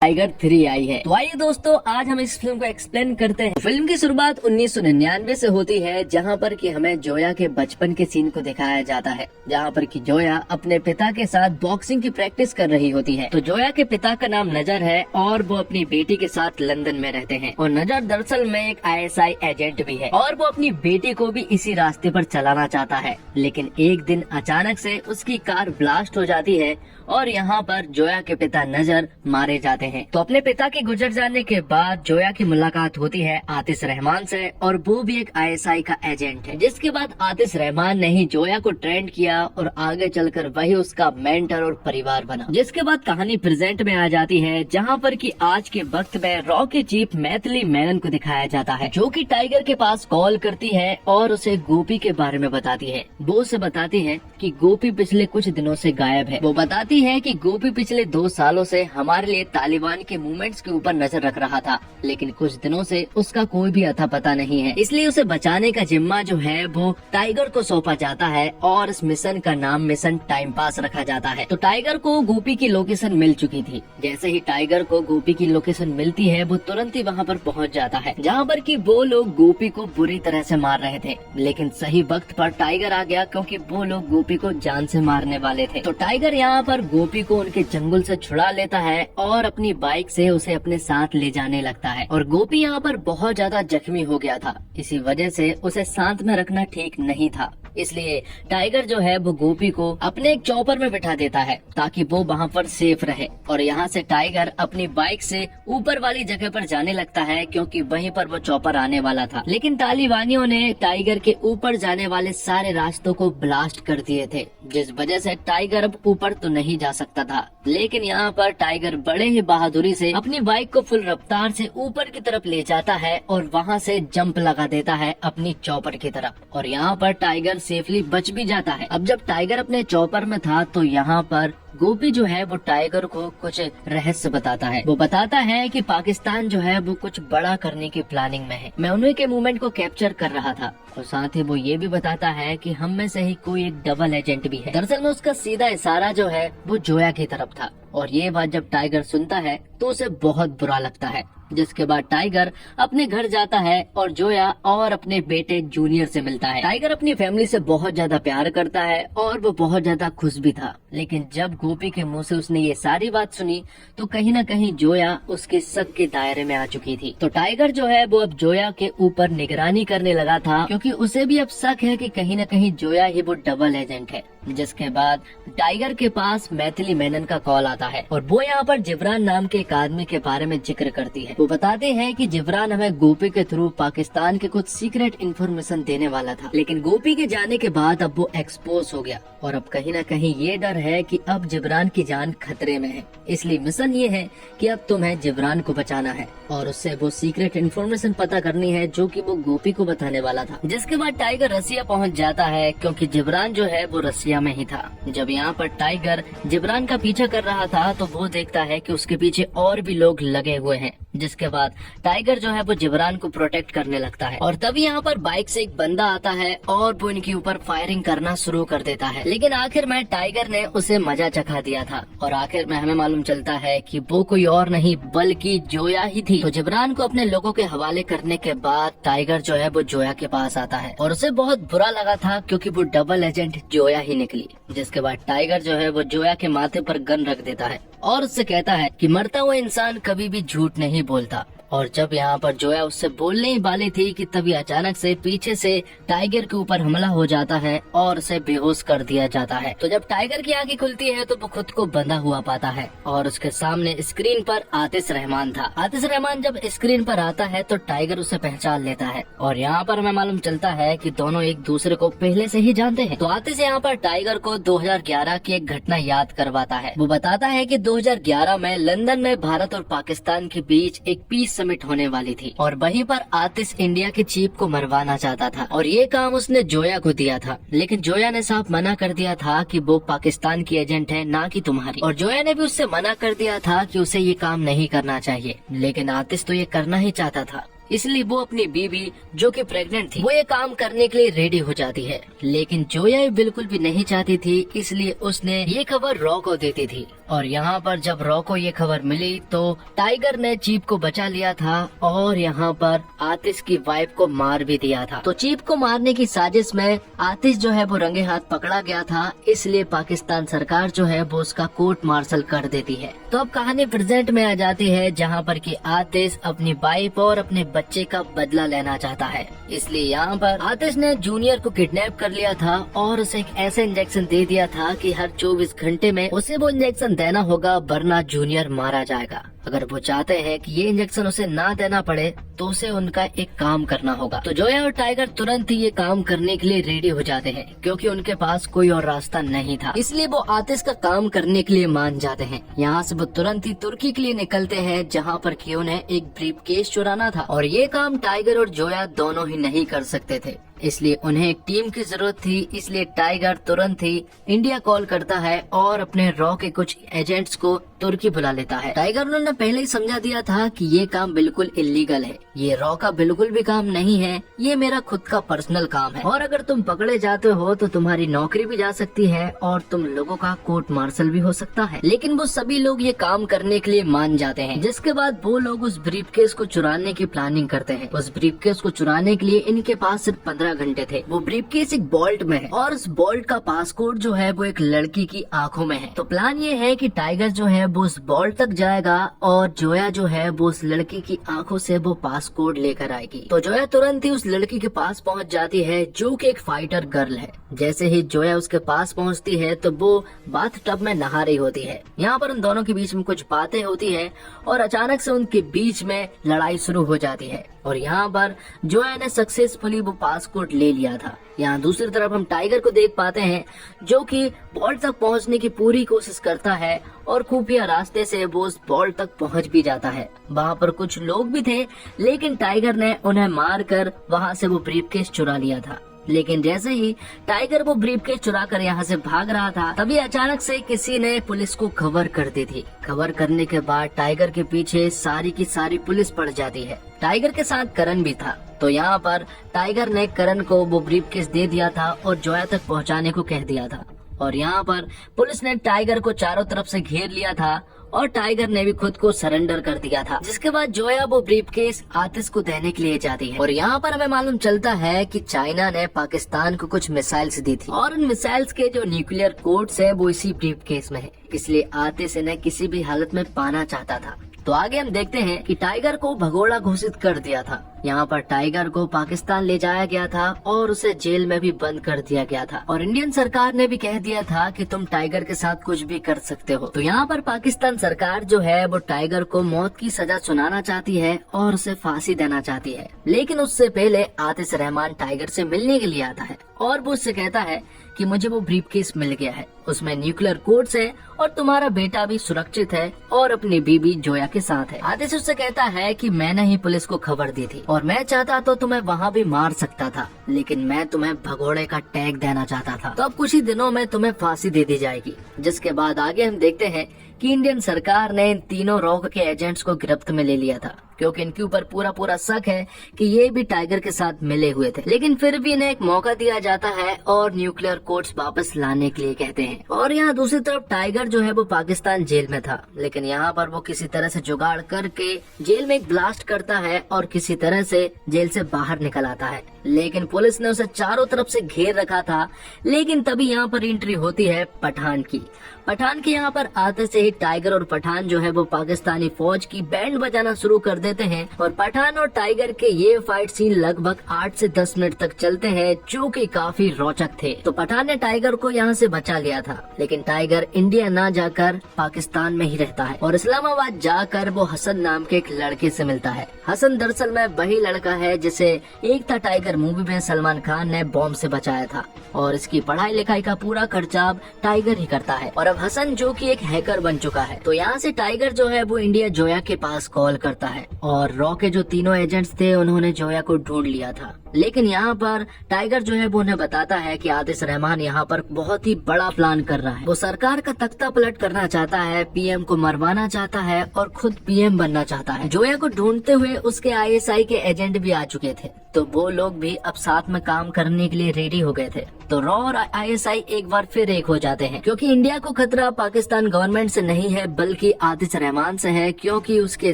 Tiger 3 आई है। तो आइए दोस्तों, आज हम इस फिल्म को एक्सप्लेन करते हैं। फिल्म की शुरुआत 1999 से होती है, जहां पर कि हमें जोया के बचपन के सीन को दिखाया जाता है, जहां पर कि जोया अपने पिता के साथ बॉक्सिंग की प्रैक्टिस कर रही होती है। तो जोया के पिता का नाम नजर है और वो अपनी बेटी के साथ लंदन में रहते हैं। और नजर दरअसल में एक ISI एजेंट भी है और वो अपनी बेटी को भी इसी रास्ते पर चलाना चाहता है। लेकिन एक दिन अचानक से उसकी कार ब्लास्ट हो जाती है और यहाँ पर जोया के पिता नजर मारे जाते हैं। तो अपने पिता के गुजर जाने के बाद जोया की मुलाकात होती है आतिश रहमान से, और वो भी एक ISI का एजेंट है। जिसके बाद आतिश रहमान ने ही जोया को ट्रेंड किया और आगे चलकर वही उसका मेंटर और परिवार बना। जिसके बाद कहानी प्रेजेंट में आ जाती है, जहाँ पर कि आज के वक्त में रॉ के चीफ मैथिली मेनन को दिखाया जाता है, जो कि टाइगर के पास कॉल करती है और उसे गोपी के बारे में बताती है। वो उसे बताती है कि गोपी पिछले कुछ दिनों से गायब है। वो बताती है कि गोपी पिछले 2 सालों से हमारे लिए तालिबान के मूवमेंट्स के ऊपर नजर रख रहा था, लेकिन कुछ दिनों से उसका कोई भी अता पता नहीं है। इसलिए उसे बचाने का जिम्मा जो है वो टाइगर को सौंपा जाता है और इस मिशन का नाम मिशन टाइम पास रखा जाता है। तो टाइगर को गोपी की लोकेशन मिल चुकी थी। जैसे ही टाइगर को गोपी की लोकेशन मिलती है, वो तुरंत ही वहाँ पर पहुँच जाता है, जहाँ पर कि वो लोग गोपी को बुरी तरह से मार रहे थे। लेकिन सही वक्त पर टाइगर आ गया, क्योंकि वो लोग गोपी को जान से मारने वाले थे। तो टाइगर यहाँ पर गोपी को उनके जंगल से छुड़ा लेता है और अपनी बाइक से उसे अपने साथ ले जाने लगता है। और गोपी यहाँ पर बहुत ज्यादा जख्मी हो गया था, इसी वजह से उसे साथ में रखना ठीक नहीं था। इसलिए टाइगर जो है वो गोपी को अपने एक चॉपर में बिठा देता है ताकि वो वहाँ पर सेफ रहे। और यहाँ से टाइगर अपनी बाइक से ऊपर वाली जगह पर जाने लगता है, क्योंकि वहीं पर वो चॉपर आने वाला था। लेकिन तालिबानियों ने टाइगर के ऊपर जाने वाले सारे रास्तों को ब्लास्ट कर दिए थे, जिस वजह से टाइगर अब ऊपर तो नहीं जा सकता था। लेकिन यहाँ पर टाइगर बड़े ही बहादुरी से अपनी बाइक को फुल रफ्तार से ऊपर की तरफ ले जाता है और वहाँ से जंप लगा देता है अपनी चॉपर की तरफ। और यहाँ पर टाइगर सेफली बच भी जाता है। अब जब टाइगर अपने चॉपर में था, तो यहाँ पर गोपी जो है वो टाइगर को कुछ रहस्य बताता है। वो बताता है कि पाकिस्तान जो है वो कुछ बड़ा करने की प्लानिंग में है। मैं उन्हीं के मूवमेंट को कैप्चर कर रहा था। और साथ ही वो ये भी बताता है कि हम में से ही कोई एक डबल एजेंट भी है। दरअसल में उसका सीधा इशारा जो है वो जोया की तरफ था। और ये बात जब टाइगर सुनता है तो उसे बहुत बुरा लगता है। जिसके बाद टाइगर अपने घर जाता है और जोया और अपने बेटे जूनियर से मिलता है। टाइगर अपनी फैमिली से बहुत ज्यादा प्यार करता है और वो बहुत ज्यादा खुश भी था। लेकिन जब गोपी के मुंह से उसने ये सारी बात सुनी, तो कहीं न कहीं जोया उसके शक के दायरे में आ चुकी थी। तो टाइगर जो है वो अब जोया के ऊपर निगरानी करने लगा था, क्योंकि उसे भी अब शक है कि कहीं न कहीं जोया ही वो डबल एजेंट है। जिसके बाद टाइगर के पास मैथिली मेनन का कॉल आता है और वो यहाँ पर जिब्रान नाम के एक आदमी के बारे में जिक्र करती है। वो बताते हैं कि जिब्रान हमें गोपी के थ्रू पाकिस्तान के कुछ सीक्रेट इन्फॉर्मेशन देने वाला था, लेकिन गोपी के जाने के बाद अब वो एक्सपोज हो गया और अब कहीं न कहीं ये डर है कि अब जिब्रान की जान खतरे में है। इसलिए मिशन ये है कि अब तुम्हें जिब्रान को बचाना है और उससे वो सीक्रेट इन्फॉर्मेशन पता करनी है जो कि वो गोपी को बताने वाला था। जिसके बाद टाइगर रसिया पहुंच जाता है, क्योंकि जिब्रान जो है वो रसिया में ही था। जब यहाँ पर टाइगर जिब्रान का पीछा कर रहा था, तो वो देखता है कि उसके पीछे और भी लोग लगे हुए हैं। जिसके बाद टाइगर जो है वो जिब्रान को प्रोटेक्ट करने लगता है। और तभी यहाँ पर बाइक से एक बंदा आता है और वो इनके ऊपर फायरिंग करना शुरू कर देता है। लेकिन आखिर में टाइगर ने उसे मजा चखा दिया था और आखिर में हमें मालूम चलता है कि वो कोई और नहीं बल्कि जोया ही थी। तो जिब्रान को अपने लोगों के हवाले करने के बाद टाइगर जो है वो जोया के पास आता है और उसे बहुत बुरा लगा था, क्योंकि वो डबल एजेंट जोया ही निकली। जिसके बाद टाइगर जो है वो जोया के माथे पर गन रख देता है और उससे कहता है कि मरता हुआ इंसान कभी भी झूठ नहीं बोलता। और जब यहाँ पर जोया उससे बोलने ही वाली थी कि तभी अचानक से पीछे से टाइगर के ऊपर हमला हो जाता है और उसे बेहोश कर दिया जाता है। तो जब टाइगर की आंखें खुलती है तो वो खुद को बंधा हुआ पाता है और उसके सामने स्क्रीन पर आतिश रहमान था। आतिश रहमान जब स्क्रीन पर आता है तो टाइगर उसे पहचान लेता है और यहाँ पर हमें मालूम चलता है कि दोनों एक दूसरे को पहले से ही जानते हैं। तो आतिश यहाँ पर टाइगर को 2011 की एक घटना याद करवाता है। वो बताता है कि 2011 में लंदन में भारत और पाकिस्तान के बीच एक पीस समिट होने वाली थी और वहीं पर आतिश इंडिया के चीफ को मरवाना चाहता था और ये काम उसने जोया को दिया था। लेकिन जोया ने साफ मना कर दिया था कि वो पाकिस्तान की एजेंट है, ना कि तुम्हारी। और जोया ने भी उससे मना कर दिया था कि उसे ये काम नहीं करना चाहिए। लेकिन आतिश तो ये करना ही चाहता था। इसलिए वो अपनी बीवी जो कि प्रेग्नेंट थी, वो ये काम करने के लिए रेडी हो जाती है। लेकिन जोया बिल्कुल भी नहीं चाहती थी, इसलिए उसने ये खबर रॉ को देती थी और यहाँ पर जब रॉ को ये खबर मिली तो टाइगर ने चीफ को बचा लिया था और यहाँ पर आतिश की वाइफ को मार भी दिया था। तो चीफ को मारने की साजिश में आतिश जो है वो रंगे हाथ पकड़ा गया था, इसलिए पाकिस्तान सरकार जो है वो उसका कोर्ट मार्शल कर देती है। तो अब कहानी प्रेजेंट में आ जाती है जहाँ पर कि आतिश अपनी वाइफ और अपने बच्चे का बदला लेना चाहता है। इसलिए यहाँ पर आतिश ने जूनियर को किडनैप कर लिया था और उसे एक ऐसा इंजेक्शन दे दिया था कि हर 24 घंटे में उसे वो इंजेक्शन देना होगा, वरना जूनियर मारा जाएगा। अगर वो चाहते हैं कि ये इंजेक्शन उसे ना देना पड़े तो उसे उनका एक काम करना होगा। तो जोया और टाइगर तुरंत ही ये काम करने के लिए रेडी हो जाते हैं, क्योंकि उनके पास कोई और रास्ता नहीं था। इसलिए वो आतिश का काम करने के लिए मान जाते हैं। यहाँ से वो तुरंत ही तुर्की के लिए निकलते हैं, जहाँ पर कि उन्हें एक ब्रीफकेस चुराना था और ये काम टाइगर और जोया दोनों ही नहीं कर सकते थे, इसलिए उन्हें एक टीम की जरूरत थी। इसलिए टाइगर तुरंत ही इंडिया कॉल करता है और अपने रॉ के कुछ एजेंट्स को तुर्की बुला लेता है। टाइगर उन्होंने पहले ही समझा दिया था कि ये काम बिल्कुल इलीगल है, ये रॉ का बिल्कुल भी काम नहीं है, ये मेरा खुद का पर्सनल काम है और अगर तुम पकड़े जाते हो तो तुम्हारी नौकरी भी जा सकती है और तुम लोगों का कोर्ट मार्शल भी हो सकता है। लेकिन वो सभी लोग ये काम करने के लिए मान जाते हैं, जिसके बाद वो लोग उस ब्रीफकेस को चुराने की प्लानिंग करते हैं। उस ब्रीफकेस को चुराने के लिए इनके पास सिर्फ 15 घंटे थे। वो ब्रीफकेस एक बॉल्ट में है और उस बॉल्ट का पासकोड जो है वो एक लड़की की आंखों में है। तो प्लान ये है कि टाइगर जो है वो उस बॉल्ट तक जाएगा और जोया जो है वो उस लड़की की आंखों से वो पासकोड लेकर आएगी। तो जोया तुरंत ही उस लड़की के पास पहुंच जाती है, जो कि एक फाइटर गर्ल है। जैसे ही जोया उसके पास पहुंचती है तो वो बाथ टब में नहा रही होती है। यहाँ पर उन दोनों के बीच में कुछ बातें होती है और अचानक से उनके बीच में लड़ाई शुरू हो जाती है और यहाँ पर जोया ने सक्सेसफुली वो पासपोर्ट ले लिया था। यहाँ दूसरी तरफ हम टाइगर को देख पाते हैं, जो कि बॉल्ट तक पहुँचने की पूरी कोशिश करता है और खुफिया रास्ते से वो उस बॉल्ट तक पहुँच भी जाता है। वहाँ पर कुछ लोग भी थे, लेकिन टाइगर ने उन्हें मार कर वहाँ से वो ब्रीफकेस चुरा लिया था। लेकिन जैसे ही टाइगर वो ब्रीफकेस चुरा कर यहाँ से भाग रहा था, तभी अचानक से किसी ने पुलिस को खबर कर दी थी। खबर करने के बाद टाइगर के पीछे सारी की सारी पुलिस पड़ जाती है। टाइगर के साथ करण भी था। तो यहाँ पर टाइगर ने करण को वो ब्रीफकेस दे दिया था और जोया तक पहुँचाने को कह दिया था और यहाँ पर पुलिस ने टाइगर को चारों तरफ से घेर लिया था और टाइगर ने भी खुद को सरेंडर कर दिया था। जिसके बाद जोया वो ब्रीफकेस आतिश को देने के लिए जाती है और यहाँ पर हमें मालूम चलता है कि चाइना ने पाकिस्तान को कुछ मिसाइल्स दी थी और उन मिसाइल्स के जो न्यूक्लियर कोड्स है वो इसी ब्रीफकेस में है, इसलिए आतिश इन्हें किसी भी हालत में पाना चाहता था। तो आगे हम देखते हैं कि टाइगर को भगोड़ा घोषित कर दिया था। यहाँ पर टाइगर को पाकिस्तान ले जाया गया था और उसे जेल में भी बंद कर दिया गया था और इंडियन सरकार ने भी कह दिया था कि तुम टाइगर के साथ कुछ भी कर सकते हो। तो यहाँ पर पाकिस्तान सरकार जो है वो टाइगर को मौत की सजा सुनाना चाहती है और उसे फांसी देना चाहती है। लेकिन उससे पहले आतिश रहमान टाइगर से मिलने के लिए आता है और वो उससे कहता है कि मुझे वो ब्रीफकेस मिल गया है, उसमें न्यूक्लियर कोड्स है और तुम्हारा बेटा भी सुरक्षित है और अपनी बीबी जोया के साथ है। आतिश उससे कहता है कि मैंने ही पुलिस को खबर दी थी और मैं चाहता तो तुम्हें वहाँ भी मार सकता था, लेकिन मैं तुम्हें भगोड़े का टैग देना चाहता था। तो अब कुछ ही दिनों में तुम्हें फांसी दे दी जाएगी। जिसके बाद आगे हम देखते हैं कि इंडियन सरकार ने इन तीनों रॉक के एजेंट्स को गिरफ्त में ले लिया था, क्योंकि इनके ऊपर पूरा शक है कि ये भी टाइगर के साथ मिले हुए थे। लेकिन फिर भी इन्हें एक मौका दिया जाता है और न्यूक्लियर कोड्स वापस लाने के लिए कहते हैं। और यहाँ दूसरी तरफ टाइगर जो है वो पाकिस्तान जेल में था, लेकिन यहाँ पर वो किसी तरह से जुगाड़ करके जेल में एक ब्लास्ट करता है और किसी तरह से जेल से बाहर निकल आता है। लेकिन पुलिस ने उसे चारों तरफ से घेर रखा था। लेकिन तभी यहाँ पर एंट्री होती है पठान की। पठान के यहाँ पर आते से ही टाइगर और पठान जो है वो पाकिस्तानी फौज की बैंड बजाना शुरू कर देते हैं और पठान और टाइगर के ये फाइट सीन लगभग 8 से 10 मिनट तक चलते हैं, जो कि काफी रोचक थे। तो पठान ने टाइगर को यहाँ से बचा लिया था, लेकिन टाइगर इंडिया ना जाकर पाकिस्तान में ही रहता है और इस्लामाबाद जाकर वो हसन नाम के एक लड़के से मिलता है। हसन दरअसल में वही लड़का है जिसे एक था टाइगर मूवी में सलमान खान ने बॉम्ब से बचाया था और इसकी पढ़ाई लिखाई का पूरा खर्चा टाइगर ही करता है। और अब हसन जो कि एक हैकर बन चुका है। तो यहाँ से टाइगर जो है वो इंडिया जोया के पास कॉल करता है और रॉ के जो तीनों एजेंट्स थे उन्होंने जोया को ढूंढ लिया था। लेकिन यहाँ पर टाइगर जो है वो उन्हें बताता है कि आतिश रहमान यहाँ पर बहुत ही बड़ा प्लान कर रहा है। वो सरकार का तख्ता पलट करना चाहता है, पीएम को मरवाना चाहता है और खुद पीएम बनना चाहता है। जोया को ढूंढते हुए उसके आईएसआई के एजेंट भी आ चुके थे, तो वो लोग भी अब साथ में काम करने के लिए रेडी हो गए थे। तो रॉ और आईएसआई एक बार फिर एक हो जाते हैं, क्योंकि इंडिया को खतरा पाकिस्तान गवर्नमेंट से नहीं है बल्कि आतिश रहमान से है, क्योंकि उसके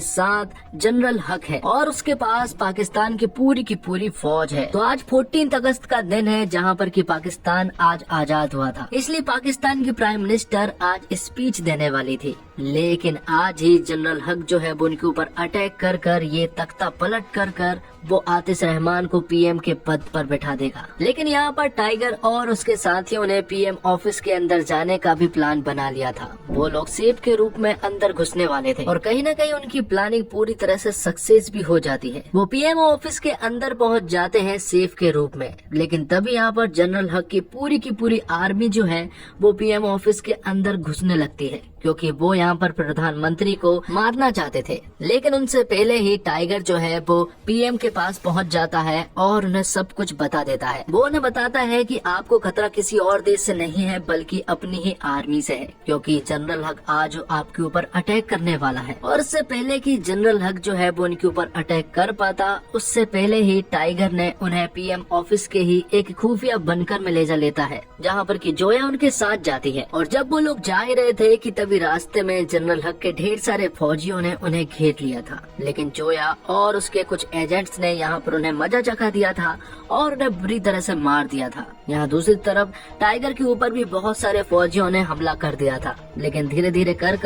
साथ जनरल हक है और उसके पास पाकिस्तान की पूरी फौज है। तो आज 14 अगस्त का दिन है जहाँ पर कि पाकिस्तान आज आजाद हुआ था, इसलिए पाकिस्तान की प्राइम मिनिस्टर आज स्पीच देने वाली थी। लेकिन आज ही जनरल हक जो है वो उनके ऊपर अटैक कर ये तख्ता पलट कर वो आतिश रहमान को पीएम के पद पर बैठा देगा। लेकिन यहाँ पर टाइगर और उसके साथियों ने पीएम ऑफिस के अंदर जाने का भी प्लान बना लिया था। वो लोग सेफ के रूप में अंदर घुसने वाले थे और कहीं न कहीं उनकी प्लानिंग पूरी तरह से सक्सेस भी हो जाती है। वो पीएम ऑफिस के अंदर पहुँच जाते हैं सेफ के रूप में, लेकिन तभी यहाँ पर जनरल हक की पूरी आर्मी जो है वो पीएम ऑफिस के अंदर घुसने लगती है, क्योंकि वो यहाँ पर प्रधानमंत्री को मारना चाहते थे। लेकिन उनसे पहले ही टाइगर जो है वो पीएम के पास पहुँच जाता है और उन्हें सब कुछ बता देता है। वो उन्हें बताता है कि आपको खतरा किसी और देश से नहीं है बल्कि अपनी ही आर्मी से है, क्योंकि जनरल हक आज आपके ऊपर अटैक करने वाला है। और इससे पहले कि जनरल हक जो है वो उनके ऊपर अटैक कर पाता, उससे पहले ही टाइगर ने उन्हें पीएम ऑफिस के ही एक खुफिया बंकर में ले जा लेता है, जहाँ पर कि जोया उनके साथ जाती है। और जब वो लोग जा ही रहे थे कि तभी रास्ते में जनरल हक के ढेर सारे फौजियों ने उन्हें घेर लिया था, लेकिन जोया और उसके कुछ एजेंट्स ने यहाँ पर उन्हें मजा चखा दिया था और उन्हें बुरी तरह से मार दिया था। यहाँ दूसरी तरफ टाइगर के ऊपर भी बहुत सारे फौजियों ने हमला कर दिया था, लेकिन धीरे धीरे कर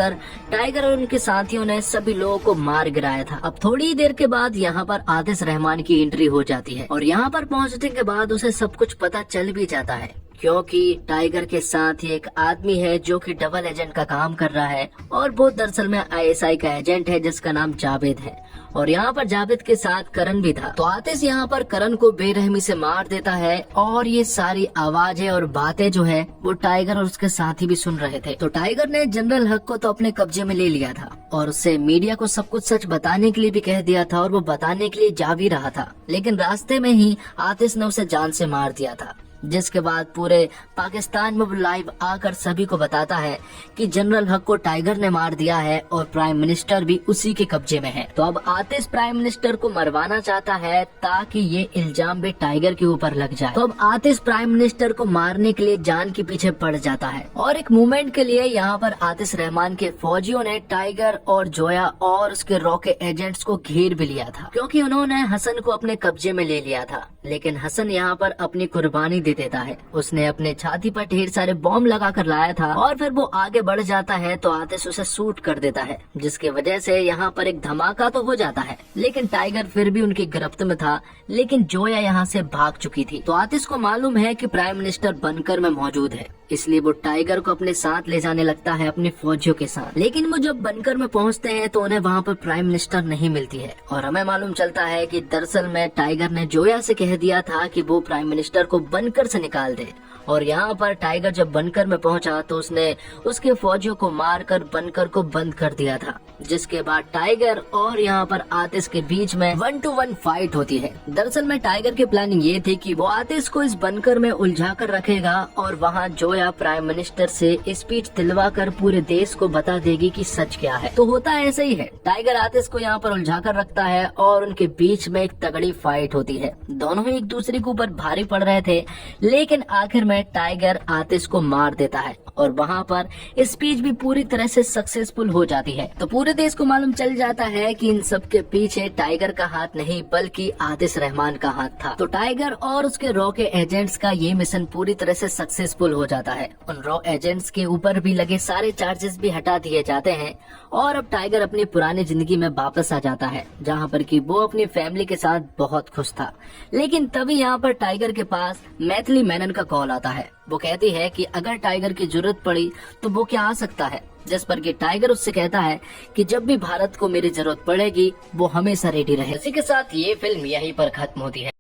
टाइगर और उनके साथियों ने सभी लोगों को मार गिराया था। अब थोड़ी देर के बाद यहाँ पर आतिश रहमान की एंट्री हो जाती है और यहाँ पर पहुँचने के बाद उसे सब कुछ पता चल भी जाता है, क्योंकि टाइगर के साथ ही एक आदमी है जो कि डबल एजेंट का काम कर रहा है और वो दरअसल में आईएसआई का एजेंट है जिसका नाम जावेद है। और यहाँ पर जावेद के साथ करण भी था। तो आतिश यहाँ पर करण को बेरहमी से मार देता है और ये सारी आवाजें और बातें जो है वो टाइगर और उसके साथी भी सुन रहे थे। तो टाइगर ने जनरल हक को तो अपने कब्जे में ले लिया था और उससे मीडिया को सब कुछ सच बताने के लिए भी कह दिया था और वो बताने के लिए जा भी रहा था, लेकिन रास्ते में ही आतिश ने उसे जान से मार दिया था। जिसके बाद पूरे पाकिस्तान में लाइव आकर सभी को बताता है कि जनरल हक को टाइगर ने मार दिया है और प्राइम मिनिस्टर भी उसी के कब्जे में है। तो अब आतिश प्राइम मिनिस्टर को मरवाना चाहता है ताकि ये इल्जाम भी टाइगर के ऊपर लग जाए। तो अब आतिश प्राइम मिनिस्टर को मारने के लिए जान के पीछे पड़ जाता है और एक मूवमेंट के लिए यहाँ पर आतिश रहमान के फौजियों ने टाइगर और जोया और उसके रॉ के एजेंट्स को घेर भी लिया था, क्योंकि उन्होंने हसन को अपने कब्जे में ले लिया था। लेकिन हसन यहाँ पर अपनी कुर्बानी देता है। उसने अपने छाती पर ढेर सारे बॉम्ब लगा कर लाया था और फिर वो आगे बढ़ जाता है तो आतिश उसे शूट कर देता है, जिसकी वजह से यहाँ पर एक धमाका तो हो जाता है। लेकिन टाइगर फिर भी उनकी गिरफ्त में था, लेकिन जोया यहाँ से भाग चुकी थी। तो आतिश को मालूम है कि प्राइम मिनिस्टर बंकर में मौजूद है, इसलिए वो टाइगर को अपने साथ ले जाने लगता है अपने फौजियों के साथ। लेकिन वो जब बंकर में पहुंचते हैं तो उन्हें वहाँ पर प्राइम मिनिस्टर नहीं मिलती है और हमें मालूम चलता है कि दरअसल में टाइगर ने जोया से कह दिया था कि वो प्राइम मिनिस्टर को बंकर से निकाल दे। और यहाँ पर टाइगर जब बंकर में पहुंचा तो उसने उसके फौजियों को मारकर बंकर को बंद कर दिया था, जिसके बाद टाइगर और यहाँ पर आतिश के बीच में 1-to-1 फाइट होती है। दरअसल में टाइगर की प्लानिंग ये थी कि वो आतिश को इस बंकर में उलझा कर रखेगा और वहाँ जोया प्राइम मिनिस्टर से स्पीच दिलवा कर पूरे देश को बता देगी कि सच क्या है। तो होता ऐसा ही है, टाइगर आतिश को यहाँ पर उलझा कर रखता है और उनके बीच में एक तगड़ी फाइट होती है। दोनों ही एक दूसरे के ऊपर भारी पड़ रहे थे, लेकिन आखिर में टाइगर आतिश को मार देता है और वहाँ पर स्पीच भी पूरी तरह से सक्सेसफुल हो जाती है। तो पूरे देश को मालूम चल जाता है कि इन सब के पीछे टाइगर का हाथ नहीं बल्कि आतिश रहमान का हाथ था। तो टाइगर और उसके रॉ के एजेंट्स का ये मिशन पूरी तरह से सक्सेसफुल हो जाता है। उन रॉ एजेंट्स के ऊपर भी लगे सारे चार्जेस भी हटा दिए जाते हैं और अब टाइगर अपनी पुरानी जिंदगी में वापस आ जाता है, जहाँ पर कि वो अपनी फैमिली के साथ बहुत खुश था। लेकिन तभी यहाँ पर टाइगर के पास मैथिली मेनन का कॉल आता है। वो कहती है कि अगर टाइगर की जरूरत पड़ी तो वो क्या आ सकता है, जिस पर कि टाइगर उससे कहता है कि जब भी भारत को मेरी जरूरत पड़ेगी वो हमेशा रेडी रहे। इसी के साथ ये फिल्म यहीं पर खत्म होती है।